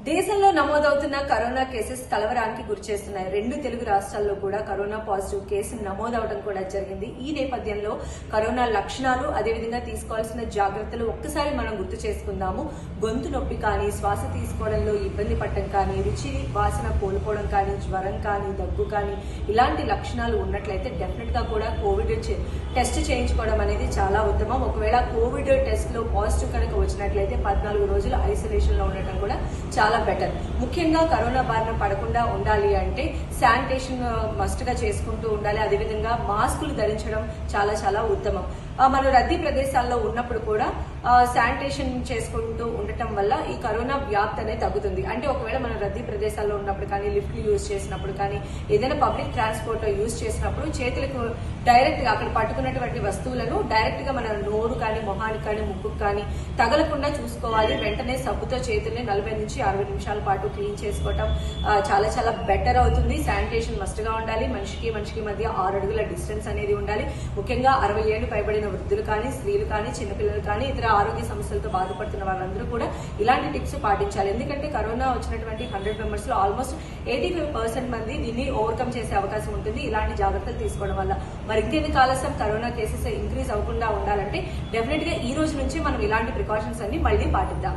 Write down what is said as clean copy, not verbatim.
దేశంలో నమోదవుతున్న corona cases కలవరానికి గురిచేస్తున్నాయి. 2 Telugu రాష్ట్రాల్లో కూడా కరోనా పాజిటివ్ కేసులు నమోదవడం కూడా జరిగింది. ఈ నేపథ్యంలో కరోనా లక్షణాలు, అదేవిధంగా తీసుకోవాల్సిన జాగ్రత్తలు ఒక్కసారి మనం గుర్తు చేసుకుందాము. గొంతు నొప్పి కానీ, శ్వాస తీసుకోవడంలో ఇబ్బంది పడటం కానీ, రుచి వాసన కోల్పోవడం కానీ, జ్వరం కానీ, దగ్గు కానీ ఇలాంటి లక్షణాలు ఉన్నట్లయితే డెఫినెట్ గా కూడా కోవిడ్ టెస్ట్ చేయించుకోవడం అనేది చాలా ఉత్తమం. ఒకవేళ కోవిడ్ టెస్ట్ లో పాజిటివ్ కనుక వచ్చినట్లయితే 14 రోజులు ఐసోలేషన్ లో ఉండటం కూడా చాలా బెటర్. ముఖ్యంగా కరోనా బారిన పడకుండా ఉండాలి అంటే శానిటేషన్ మస్ట్ గా చేసుకుంటూ ఉండాలి. అదేవిధంగా మాస్కులు ధరించడం చాలా చాలా ఉత్తమం. మన రద్దీ ప్రదేశాల్లో ఉన్నప్పుడు కూడా శానిటేషన్ చేసుకుంటూ ఉండటం వల్ల ఈ కరోనా వ్యాప్తి అనేది తగ్గుతుంది. అంటే ఒకవేళ మనం రద్దీ ప్రదేశాల్లో ఉన్నప్పుడు కానీ, లిఫ్ట్లు యూజ్ చేసినప్పుడు కానీ, ఏదైనా పబ్లిక్ ట్రాన్స్పోర్ట్ యూజ్ చేసినప్పుడు చేతులకు డైరెక్ట్ గా అక్కడ పట్టుకున్నటువంటి వస్తువులను డైరెక్ట్ గా మన నోరు కానీ, మొహానికి కానీ, ముక్కుకు కానీ తగలకుండా చూసుకోవాలి. వెంటనే సబ్బుతో చేతుల్ని 40 నుంచి 60 నిమిషాల పాటు క్లీన్ చేసుకోవటం చాలా చాలా బెటర్ అవుతుంది. శానిటేషన్ మస్ట్ గా ఉండాలి. మనిషికి మధ్య 6 అడుగుల డిస్టెన్స్ అనేది ఉండాలి. ముఖ్యంగా 60 ఏళ్లు పైబడిన వృద్ధులు కానీ, స్త్రీలు కానీ, చిన్నపిల్లలు కానీ, ఇతర ఆరోగ్య సమస్యలతో బాధపడుతున్న వాళ్ళందరూ కూడా ఇలాంటి టిప్స్ పాటించాలి. ఎందుకంటే కరోనా వచ్చినటువంటి 100 మెంబర్స్ లో ఆల్మోస్ట్ 85% మంది దీన్ని ఓవర్కమ్ చేసే అవకాశం ఉంటుంది ఇలాంటి జాగ్రత్తలు తీసుకోవడం వల్ల. మరి ఇంకెందుకు ఆలస్యం? కరోనా కేసెస్ ఇంక్రీజ్ అవ్వకుండా ఉండాలంటే డెఫినెట్ గా ఈ రోజు నుంచి మనం ఇలాంటి ప్రికాషన్స్ అన్ని మళ్ళీ పాటిద్దాం.